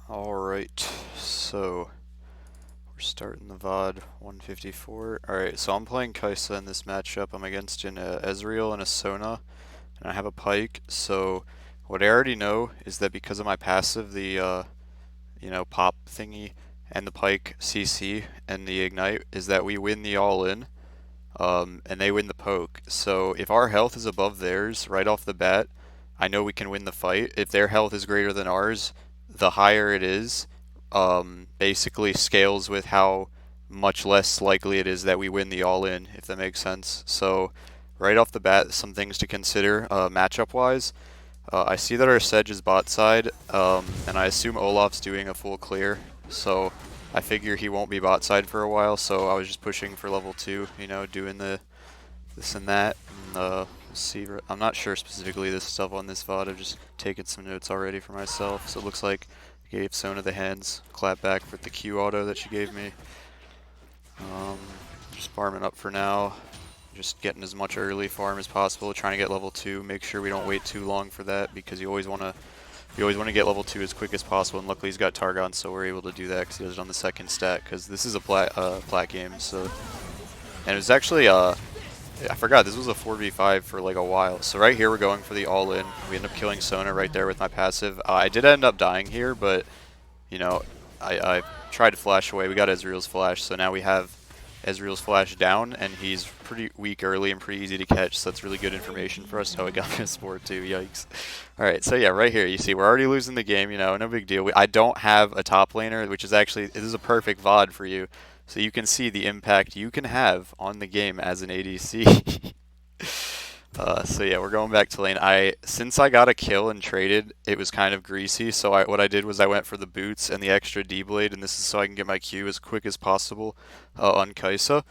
Alright, so we're starting the VOD 154. Alright, so I'm playing Kaisa in this matchup. I'm against an Ezreal and a Sona, and I have a Pike. So what I already know is that because of my passive, the pop thingy, and the Pike CC and the Ignite, is that we win the all-in, and they win the poke. So if our health is above theirs right off the bat, I know we can win the fight. If their health is greater than ours, the higher it is, basically scales with how much less likely it is that we win the all-in, if that makes sense. So right off the bat, some things to consider matchup-wise. I see that our Sedge is bot side, and I assume Olaf's doing a full clear, so I figure he won't be bot side for a while, so I was just pushing for level 2, doing the this and that. And, see, I'm not sure specifically this stuff on this VOD, I've just taken some notes already for myself, so it looks like I gave Sona the hands, clap back for the Q auto that she gave me. Just farming up for now. Just getting as much early farm as possible, trying to get level 2, make sure we don't wait too long for that, because you always want to get level 2 as quick as possible, and luckily he's got Targon, so we're able to do that because he does it on the second stat, because this is a plat game, so... And it was actually, I forgot, this was a 4v5 for like a while, so right here we're going for the all-in. We end up killing Sona right there with my passive. I did end up dying here, but, I tried to flash away. We got Ezreal's flash, so now we have Ezreal's flash down, and he's pretty weak early and pretty easy to catch, so that's really good information for us. Oh, he got me a sport too, yikes. Alright, so yeah, right here, you see, we're already losing the game, no big deal. I don't have a top laner, which is actually, this is a perfect VOD for you, so you can see the impact you can have on the game as an ADC. So yeah, we're going back to lane. Since I got a kill and traded, it was kind of greasy, so what I did was I went for the boots and the extra D-blade, and this is so I can get my Q as quick as possible on Kaisa.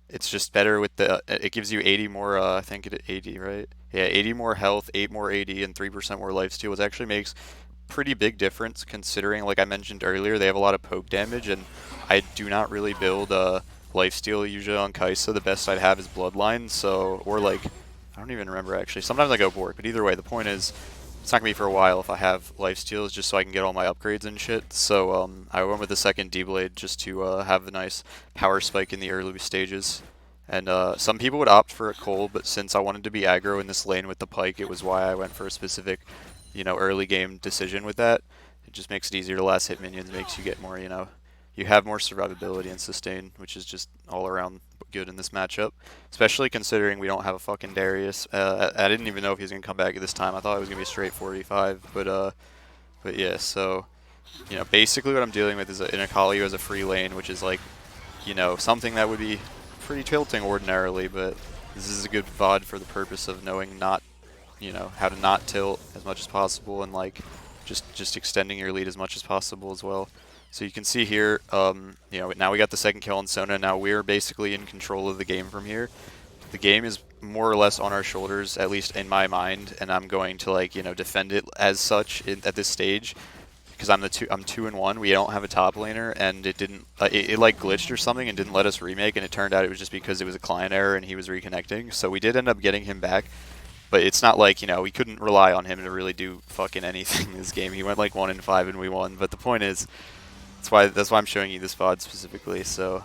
It's just better with it gives you 80 more, I think 80, right? Yeah, 80 more health, 8 more AD, and 3% more lifesteal, which actually makes pretty big difference considering, like I mentioned earlier, they have a lot of poke damage, and I do not really build lifesteal usually on Kaisa. The best I'd have is Bloodline, so, or like, I don't even remember actually. Sometimes I go Bork, but either way, the point is, it's not going to be for a while if I have lifesteals, just so I can get all my upgrades and shit. So I went with the second D-Blade just to have the nice power spike in the early stages. And some people would opt for a Cole, but since I wanted to be aggro in this lane with the Pike, it was why I went for a specific, early game decision with that. It just makes it easier to last hit minions, makes you get more, you have more survivability and sustain, which is just all around good in this matchup. Especially considering we don't have a fucking Darius. I didn't even know if he was gonna come back at this time. I thought it was gonna be straight 45, but yeah. So, basically what I'm dealing with is an Akali as a free lane, which is like, something that would be pretty tilting ordinarily, but this is a good VOD for the purpose of knowing not, how to not tilt as much as possible, and like just extending your lead as much as possible as well. So you can see here, now we got the second kill on Sona. Now we're basically in control of the game from here. The game is more or less on our shoulders, at least in my mind, and I'm going to like defend it as such at this stage because I'm 2-1. We don't have a top laner, and it didn't it like glitched or something and didn't let us remake, and it turned out it was just because it was a client error and he was reconnecting. So we did end up getting him back. But it's not like, we couldn't rely on him to really do fucking anything in this game. He went like 1-5 and we won. But the point is, that's why I'm showing you this VOD specifically. So,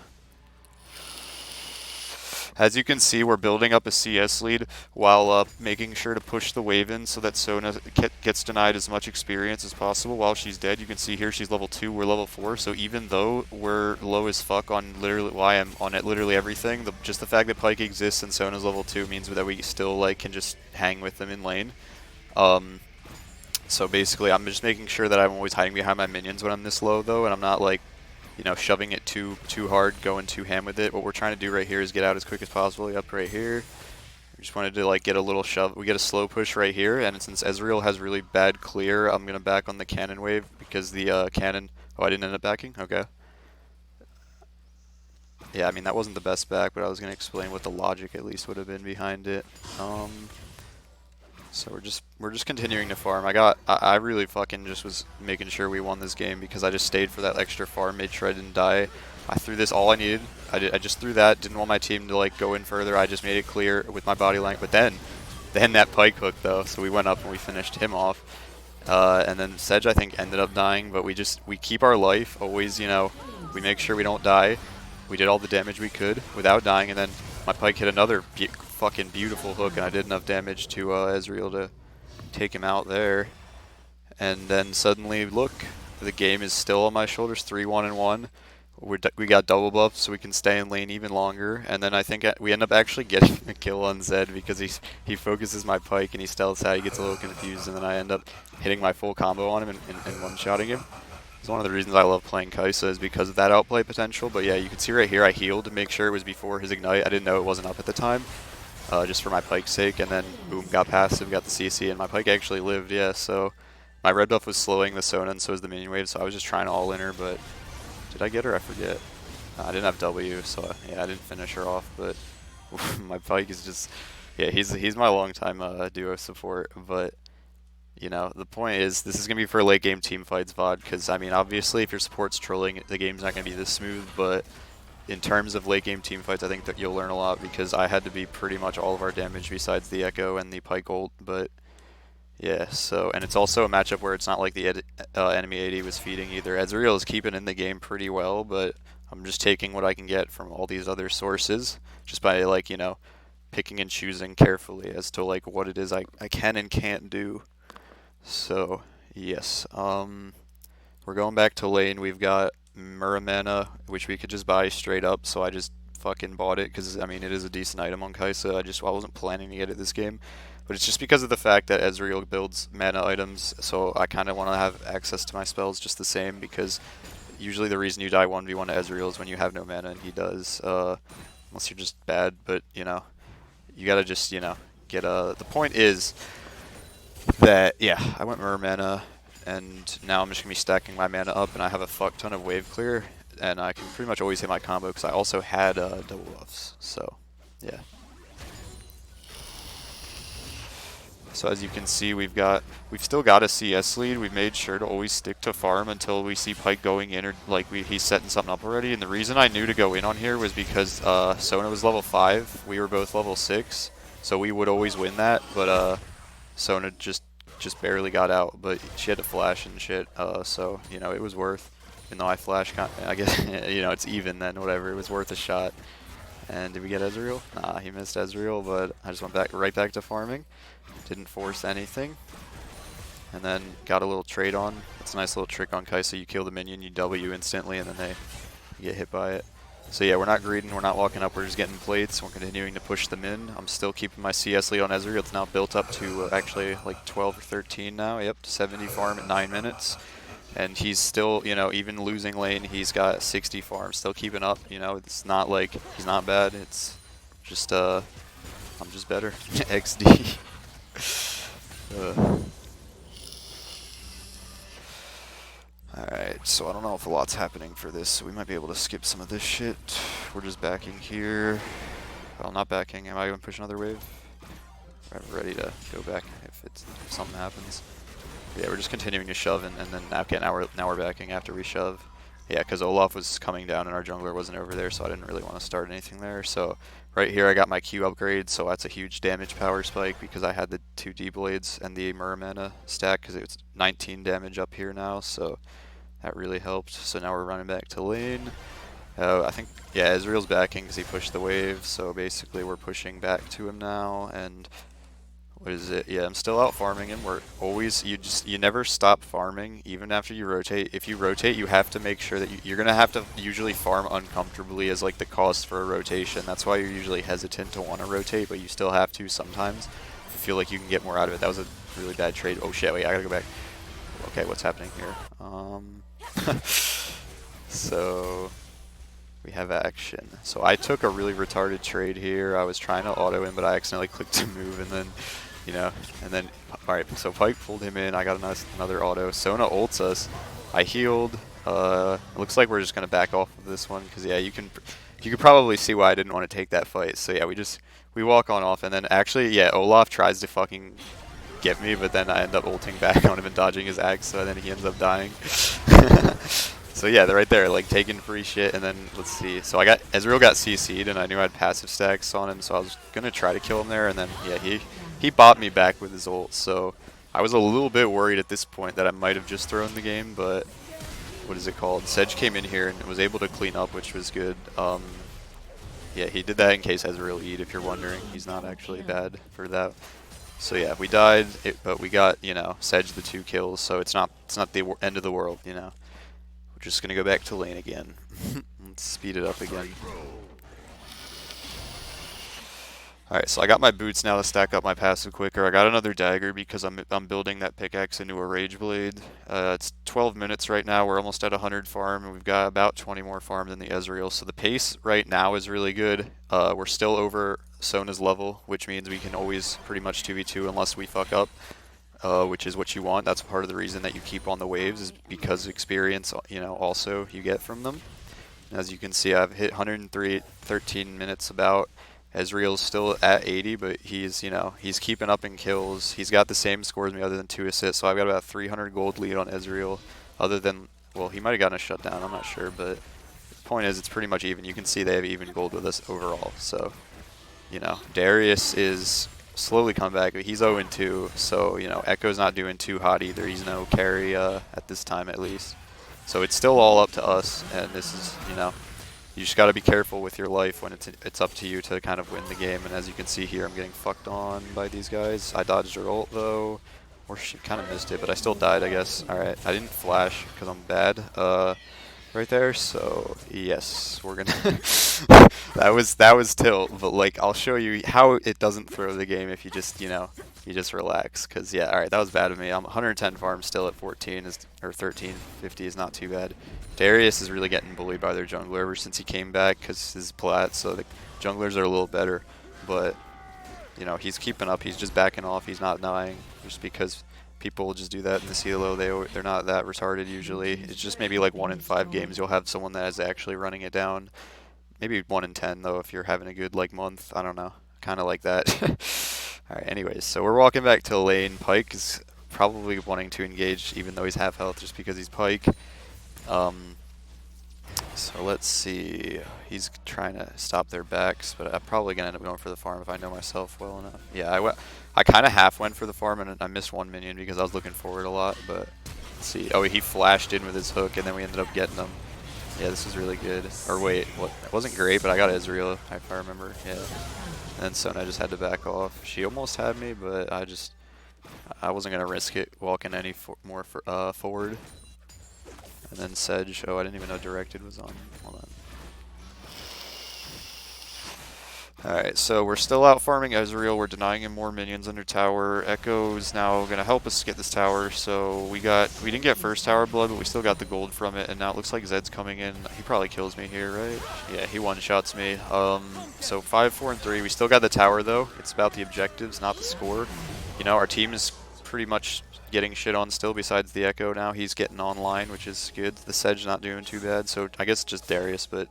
as you can see, we're building up a CS lead while making sure to push the wave in so that Sona gets denied as much experience as possible while she's dead. You can see here she's level 2, we're level 4. So even though we're low as fuck on literally, I'm on it literally everything, just the fact that Pike exists and Sona's level 2 means that we still like can just hang with them in lane. So basically, I'm just making sure that I'm always hiding behind my minions when I'm this low, though, and I'm not like, shoving it too hard, going too ham with it. What we're trying to do right here is get out as quick as possible. Up right here. We just wanted to like get a little shove. We get a slow push right here, and since Ezreal has really bad clear, I'm gonna back on the cannon wave because the cannon. Oh, I didn't end up backing. Okay. Yeah, I mean that wasn't the best back, but I was gonna explain what the logic at least would have been behind it. So we're just continuing to farm. I really fucking just was making sure we won this game because I just stayed for that extra farm, made sure I didn't die. I threw this all I needed. I just threw that, didn't want my team to like go in further. I just made it clear with my body length. But then that Pike hook though, so we went up and we finished him off. And then Sedge, I think, ended up dying, but we keep our life, always, you know, we make sure we don't die. We did all the damage we could without dying, and then my Pyke hit another fucking beautiful hook, and I did enough damage to Ezreal to take him out there. And then suddenly, look, the game is still on my shoulders, 3-1 and 1. We got double buffs, so we can stay in lane even longer. And then I think we end up actually getting a kill on Zed because he focuses my Pyke and he stealths out. He gets a little confused, and then I end up hitting my full combo on him and one-shotting him. It's one of the reasons I love playing Kai'Sa is because of that outplay potential. But yeah, you can see right here I healed to make sure it was before his ignite. I didn't know it wasn't up at the time, just for my Pyke's sake. And then boom, got passive, got the CC, and my Pyke actually lived. Yeah, so my red buff was slowing the Sona, and so was the minion wave. So I was just trying to all in her, but did I get her? I forget. I didn't have W, so yeah, I didn't finish her off. But my Pyke is just, yeah, he's my longtime duo support. But you know, the point is, this is going to be for late game team fights, VOD, because, I mean, obviously, if your support's trolling, the game's not going to be this smooth, but in terms of late game team fights, I think that you'll learn a lot, because I had to be pretty much all of our damage besides the Echo and the Pyke ult, but yeah, so, and it's also a matchup where it's not like the enemy AD was feeding either. Ezreal is keeping in the game pretty well, but I'm just taking what I can get from all these other sources, just by, like, you know, picking and choosing carefully as to, like, what it is I can and can't do. So, yes, we're going back to lane. We've got Muramana, which we could just buy straight up, so I just fucking bought it, because, I mean, it is a decent item on Kai'Sa. I wasn't planning to get it this game, but it's just because of the fact that Ezreal builds mana items, so I kind of want to have access to my spells just the same, because usually the reason you die 1v1 to Ezreal is when you have no mana, and he does, unless you're just bad, but, you know, you gotta just, you know, get the point is that, yeah, I went Muramana, and now I'm just going to be stacking my mana up, and I have a fuck ton of wave clear, and I can pretty much always hit my combo, because I also had double buffs, so, yeah. So as you can see, we've still got a CS lead. We've made sure to always stick to farm until we see Pyke going in, or like he's setting something up already, and the reason I knew to go in on here was because Sona was level 5, we were both level 6, so we would always win that, but Sona just barely got out, but she had to flash and shit, so, you know, it was worth, even though I flashed, I guess, you know, it's even then, whatever, it was worth a shot. And did we get Ezreal? Nah, he missed Ezreal, but I just went right back to farming, didn't force anything, and then got a little trade on. It's a nice little trick on Kai'Sa, you kill the minion, you W instantly, and then they get hit by it. So yeah, we're not greeding, we're not walking up, we're just getting plates, we're continuing to push them in. I'm still keeping my CS lead on Ezreal. It's now built up to actually like 12 or 13 now. Yep, 70 farm in 9 minutes. And he's still, you know, even losing lane, he's got 60 farm, still keeping up, you know, it's not like he's not bad, it's just, I'm just better. XD. Alright, so I don't know if a lot's happening for this, so we might be able to skip some of this shit. We're just backing here. Well, not backing. Am I going to push another wave? I'm ready to go back if something happens. Yeah, we're just continuing to shove, and then okay, now we're backing after we shove. Yeah, because Olaf was coming down and our jungler wasn't over there, so I didn't really want to start anything there. So right here I got my Q upgrade, so that's a huge damage power spike because I had the 2 D-Blades and the Muramana stack, because it's 19 damage up here now, so that really helped. So now we're running back to lane. I think, yeah, Ezreal's backing because he pushed the wave, so basically we're pushing back to him now, and what is it? Yeah, I'm still out farming him. We're always, you never stop farming, even after you rotate. If you rotate, you have to make sure that you're going to have to usually farm uncomfortably as like the cost for a rotation. That's why you're usually hesitant to want to rotate, but you still have to sometimes. I feel like you can get more out of it. That was a really bad trade. Oh shit, wait, I gotta go back. Okay, what's happening here? So we have action. So I took a really retarded trade here. I was trying to auto in, but I accidentally clicked to move, and then, you know, and then, alright, so Pyke pulled him in, I got another auto. Sona ults us, I healed. It looks like we're just going to back off of this one, because yeah, you can probably see why I didn't want to take that fight. So yeah, we walk on off, and then actually, yeah, Olaf tries to fucking get me, but then I end up ulting back on him and dodging his axe, so then he ends up dying. So yeah, they're right there, like taking free shit, and then let's see. So Ezreal got CC'd, and I knew I had passive stacks on him, so I was gonna try to kill him there, and then yeah, he bopped me back with his ult. So I was a little bit worried at this point that I might have just thrown the game, but what is it called? Sedge came in here and was able to clean up, which was good. Yeah, he did that in case Ezreal Eat, if you're wondering. He's not actually bad for that. So yeah, we died, but we got, you know, Sedge the 2 kills, so it's not the end of the world, you know. We're just gonna go back to lane again. Let's speed it up again. Alright, so I got my boots now to stack up my passive quicker. I got another dagger because I'm building that pickaxe into a rage blade. It's 12 minutes right now. We're almost at 100 farm, and we've got about 20 more farm than the Ezreal. So the pace right now is really good. We're still over Sona's level, which means we can always pretty much 2v2 unless we fuck up, which is what you want. That's part of the reason that you keep on the waves, is because experience, you know, also you get from them. As you can see, I've hit 103, 13 minutes about. Ezreal's still at 80, but he's, you know, he's keeping up in kills. He's got the same score as me other than 2 assists, so I've got about 300 gold lead on Ezreal. Other than, well, he might have gotten a shutdown, I'm not sure, but the point is it's pretty much even. You can see they have even gold with us overall, so, you know, Darius is slowly coming back, but he's 0-2, so, you know, Echo's not doing too hot either. He's no carry at this time at least. So it's still all up to us, and this is, you know, you just got to be careful with your life when it's up to you to kind of win the game. And as you can see here, I'm getting fucked on by these guys. I dodged her ult though, or she kind of missed it, but I still died, I guess. All right, I didn't flash because I'm bad right there. So yes, we're gonna. that was tilt, but like I'll show you how it doesn't throw the game if you just, you know, you just relax. Cause yeah, all right, that was bad of me. I'm 110 farm still at 14 or 1350 is not too bad. Darius is really getting bullied by their jungler ever since he came back because his plat, so the junglers are a little better. But, you know, he's keeping up. He's just backing off. He's not dying just because people will just do that in the CLO. They're not that retarded usually. It's just maybe like 1 in 5 games you'll have someone that is actually running it down. Maybe 1 in 10 though if you're having a good like month. I don't know. Kind of like that. Alright, anyways, so we're walking back to lane. Pyke is probably wanting to engage even though he's half health just because he's Pyke. So let's see. He's trying to stop their backs, but I'm probably gonna end up going for the farm if I know myself well enough. Yeah, I kind of half went for the farm and I missed 1 minion because I was looking forward a lot. But let's see. Oh, he flashed in with his hook and then we ended up getting him. Yeah, this was really good. Or wait, what? It wasn't great, but I got Ezreal if I remember. Yeah. And then Sona just had to back off. She almost had me, but I wasn't gonna risk it walking any more forward. And then Sedge, oh, I didn't even know Directed was on. Hold on. Alright, so we're still out farming Ezreal. We're denying him more minions under tower. Echo is now going to help us get this tower. So we didn't get first tower blood, but we still got the gold from it. And now it looks like Zed's coming in. He probably kills me here, right? Yeah, he one-shots me. So 5, 4, and 3. We still got the tower, though. It's about the objectives, not the score. You know, our team is pretty much getting shit on still besides the Echo now. He's getting online, which is good. The Sedge not doing too bad. So I guess just Darius, but,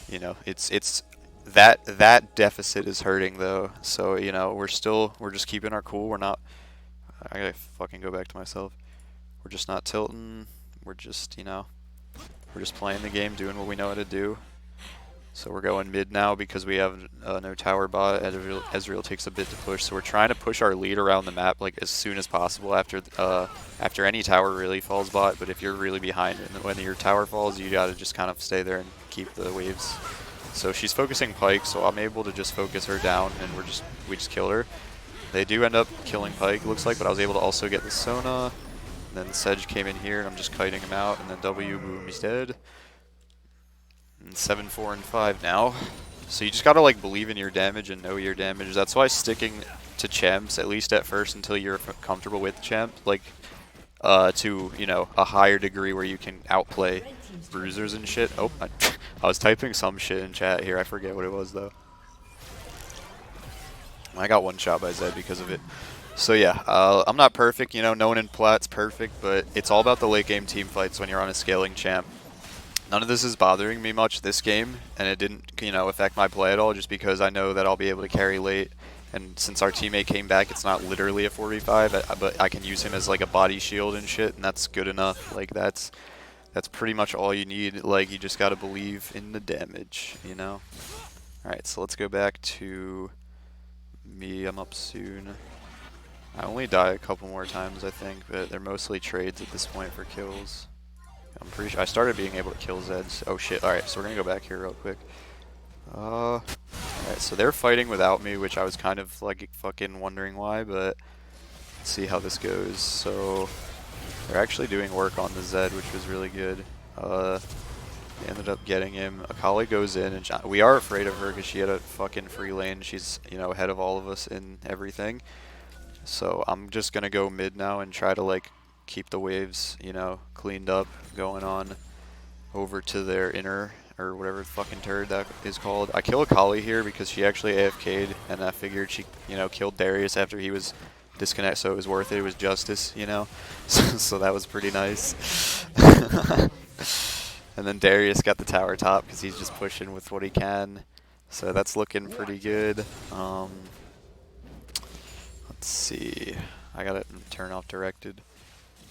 you know, it's that deficit is hurting though. So, you know, we're just keeping our cool. We're not, I gotta fucking go back to myself. We're just not tilting. We're just, you know, we're just playing the game, doing what we know how to do. So we're going mid now because we have no tower bot. Ezreal takes a bit to push, so we're trying to push our lead around the map like as soon as possible after any tower really falls bot. But if you're really behind and when your tower falls, you gotta just kind of stay there and keep the waves. So she's focusing Pyke, so I'm able to just focus her down, and we just kill her. They do end up killing Pyke, looks like, but I was able to also get the Sona. And then Sedge came in here, and I'm just kiting him out, and then W, boom, he's dead. And 7, 4, and 5 now. So you just gotta like believe in your damage and know your damage. That's why sticking to champs, at least at first, until you're comfortable with champ, like to, you know, a higher degree where you can outplay bruisers and shit. Oh, I was typing some shit in chat here. I forget what it was though. I got one shot by Zed because of it. So yeah, I'm not perfect, you know, no one in plat's perfect, but it's all about the late game team fights when you're on a scaling champ. None of this is bothering me much this game, and it didn't, you know, affect my play at all just because I know that I'll be able to carry late. And since our teammate came back, it's not literally a 4v5, but I can use him as like a body shield and shit, and that's good enough. Like that's pretty much all you need. Like you just gotta believe in the damage, you know? Alright, so let's go back to me. I'm up soon. I only die a couple more times, I think, but they're mostly trades at this point for kills. I'm pretty sure I started being able to kill Zeds. Oh shit, alright, so we're gonna go back here real quick. Alright, so they're fighting without me, which I was kind of like fucking wondering why, but let's see how this goes. So they're actually doing work on the Zed, which was really good. They ended up getting him. Akali goes in, and we are afraid of her because she had a fucking free lane. She's, you know, ahead of all of us in everything. So I'm just gonna go mid now and try to like keep the waves, you know, cleaned up, going on over to their inner or whatever the fucking turret that is called. I kill Akali here because she actually AFK'd, and I figured she, you know, killed Darius after he was disconnected, so it was worth it. It was justice, you know. So that was pretty nice. And then Darius got the tower top because he's just pushing with what he can. So that's looking pretty good. Let's see. I got it turn off directed.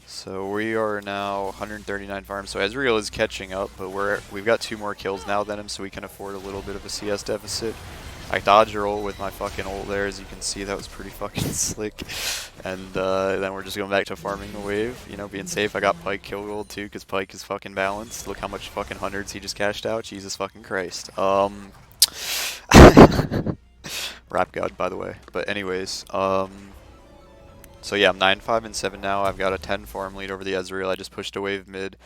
So we are now 139 farms. So Ezreal is catching up, but we've got 2 more kills now than him, so we can afford a little bit of a CS deficit. I dodged roll with my fucking ult there, as you can see. That was pretty fucking slick. And then we're just going back to farming the wave, you know, being safe. I got Pyke kill gold too, because Pyke is fucking balanced. Look how much fucking hundreds he just cashed out. Jesus fucking Christ. Rap god, by the way. But anyways, so yeah, I'm 9-5 and 7 now. I've got a 10 farm lead over the Ezreal. I just pushed a wave mid.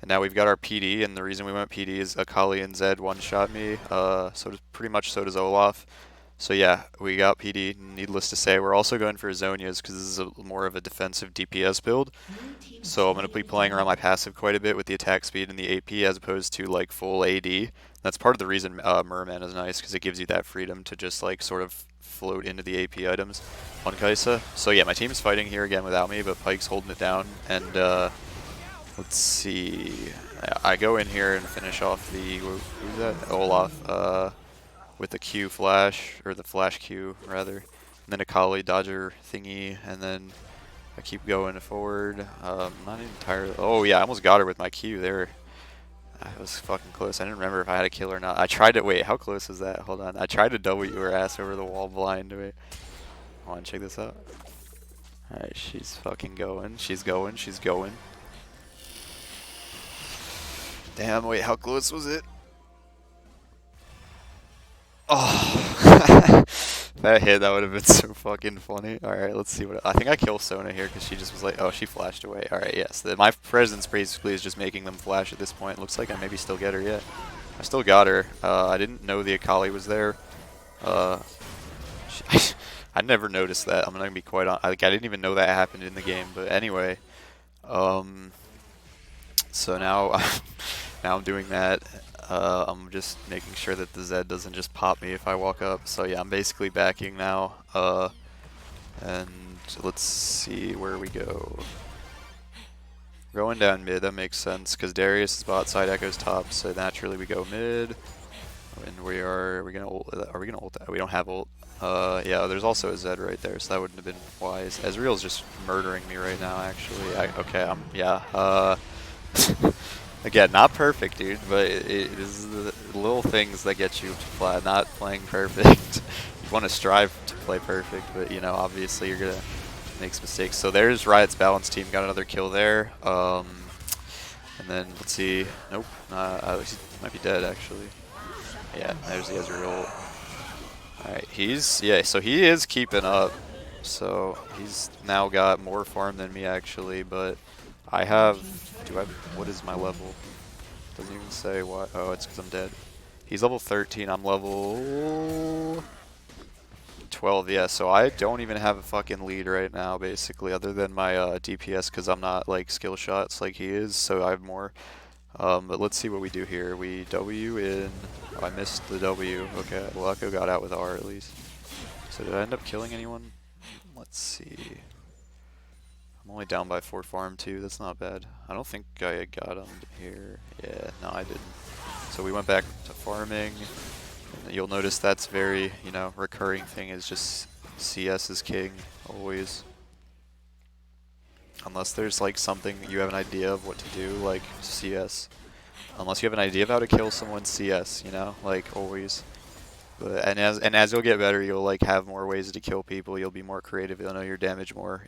And now we've got our PD, and the reason we went PD is Akali and Zed one-shot me. Pretty much so does Olaf. So yeah, we got PD, needless to say. We're also going for Zhonya's because this is more of a defensive DPS build. So I'm going to be playing around my passive quite a bit with the attack speed and the AP as opposed to like full AD. That's part of the reason Merman is nice, because it gives you that freedom to just like sort of float into the AP items on Kai'Sa. So yeah, my team's fighting here again without me, but Pyke's holding it down. And let's see. I go in here and finish off the, who's that? Olaf. With the Q flash, or the flash Q rather, and then a Akali dodger thingy, and then I keep going forward. Not entirely. Oh yeah, I almost got her with my Q there. I was fucking close. I didn't remember if I had a kill or not. I tried to wait. How close is that? Hold on. I tried to W her ass over the wall blind. Wait. Hold on. Check this out. All right, she's fucking going. She's going. She's going. Damn. Wait. How close was it? Oh, that hit, that would have been so fucking funny. Alright, let's see what... I think I kill Sona here because she just was like... Oh, she flashed away. Alright, yes. My presence basically is just making them flash at this point. Looks like I maybe still get her yet. I still got her. I didn't know the Akali was there. I never noticed that. I'm gonna be quite on... I didn't even know that happened in the game. But anyway. So now... now I'm doing that. I'm just making sure that the Zed doesn't just pop me if I walk up. So yeah, I'm basically backing now. And let's see where we go. Going down mid, that makes sense, because Darius is bot side, Echo's top, so naturally we go mid. And are we gonna ult? Are we gonna ult? We don't have ult. Yeah, there's also a Zed right there, so that wouldn't have been wise. Ezreal's just murdering me right now, actually. Yeah. Again, not perfect, dude, but it is the little things that get you to play, not playing perfect. You want to strive to play perfect, but, you know, obviously you're going to make some mistakes. So there's Riot's balance team, got another kill there. And then, let's see. Nope. He might be dead, actually. Yeah, there's the Ezreal. Alright, so he is keeping up. So he's now got more farm than me, actually, but what is my level? Doesn't even say what. Oh, it's because I'm dead. He's level 13, I'm level 12, yeah, so I don't even have a fucking lead right now, basically, other than my DPS, because I'm not, like, skill shots like he is, so I have more. But let's see what we do here. We W in... Oh, I missed the W. Okay, well, Echo got out with R, at least. So did I end up killing anyone? Let's see. I'm only down by 4 farm too, that's not bad. I don't think I got him here. Yeah, no I didn't. So we went back to farming. And you'll notice that's very, you know, recurring thing is just CS is king, always. Unless there's like something you have an idea of what to do, like CS. Unless you have an idea of how to kill someone, CS, you know, like always. But and as you'll get better, you'll like have more ways to kill people. You'll be more creative. You'll know your damage more,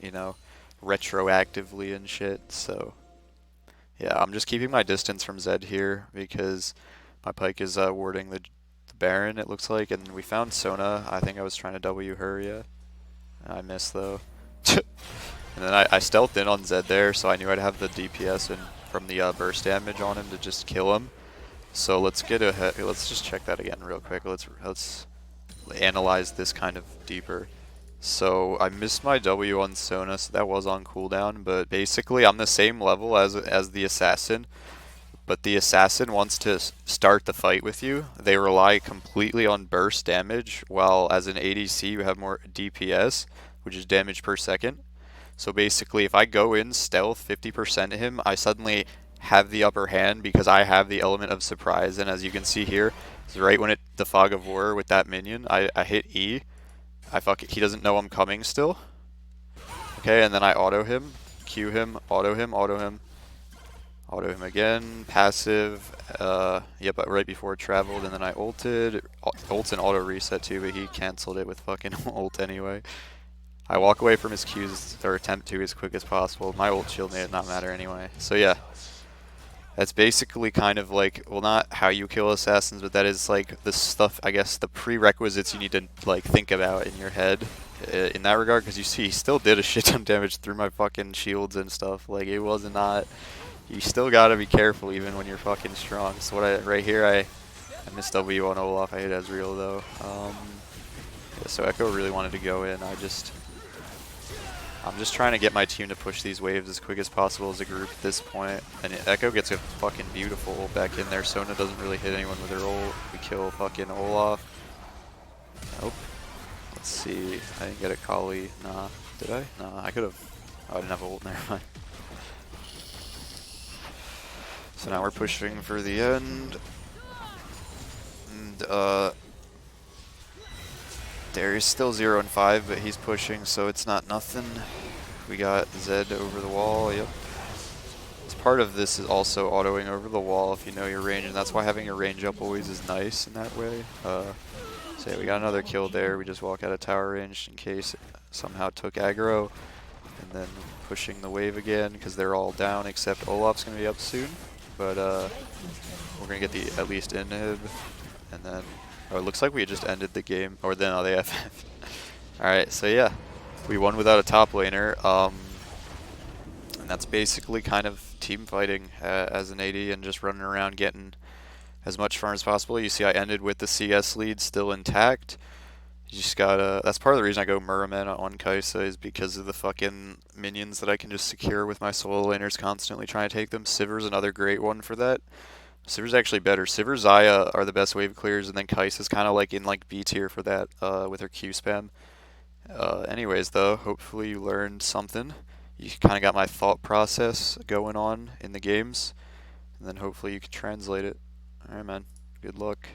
retroactively and shit. So yeah, I'm just keeping my distance from Zed here because my pike is warding the Baron. It looks like, and we found Sona. I think I was trying to W her. Yeah, I missed though. And then I stealthed in on Zed there, so I knew I'd have the DPS and from the burst damage on him to just kill him. So let's get ahead. Let's just check that again real quick. Let's analyze this kind of deeper. So I missed my W on Sona, so that was on cooldown. But basically, I'm the same level as the assassin. But the assassin wants to start the fight with you. They rely completely on burst damage, while as an ADC you have more DPS, which is damage per second. So basically, if I go in stealth 50% him, I suddenly have the upper hand because I have the element of surprise. And as you can see here, it's right when the fog of war with that minion, I hit E. He doesn't know I'm coming still. Okay, and then I auto him, Q him, auto him, auto him. Auto him again, passive, yep, right before it traveled, and then I ulted. Ult's an auto reset too, but he cancelled it with fucking ult anyway. I walk away from his Qs, or attempt to, as quick as possible. My ult shield made it not matter anyway. So yeah, that's basically kind of like, well, not how you kill assassins, but that is like the stuff, I guess, the prerequisites you need to like think about in your head in that regard, because you see he still did a shit ton of damage through my fucking shields and stuff. Like, it was not... You still gotta be careful even when you're fucking strong. So right here, I missed W on Olaf. I hit ezreal though. Yeah, so Echo really wanted to go in. I'm just trying to get my team to push these waves as quick as possible as a group at this point. And Echo gets a fucking beautiful ult back in there. Sona doesn't really hit anyone with her ult. We kill fucking Olaf. Nope. Let's see. I didn't get a Kali. Nah. Did I? Nah, I could have. Oh, I didn't have a ult. Never mind. So now we're pushing for the end. And Darius still 0 and 5, but he's pushing, so it's not nothing. We got Zed over the wall, yep. As part of this is also autoing over the wall if you know your range, and that's why having your range up always is nice in that way. So yeah, we got another kill there. We just walk out of tower range in case it somehow took aggro. And then pushing the wave again because they're all down except Olaf's going to be up soon. But we're going to get the at least inhib. And then, oh, it looks like we just ended the game. Or then, oh, they FF. Alright, so yeah. We won without a top laner. And that's basically kind of team fighting as an AD and just running around getting as much farm as possible. You see I ended with the CS lead still intact. You just gotta, that's part of the reason I go Merman on Kai'Sa is because of the fucking minions that I can just secure with my solo laners constantly trying to take them. Sivir's another great one for that. Sivir's actually better. Sivir, Xayah are the best wave clears, and then Kai'Sa's kind of like in like B tier for that with her Q spam. Anyways though, hopefully you learned something. You kind of got my thought process going on in the games, and then hopefully you can translate it. Alright man, good luck.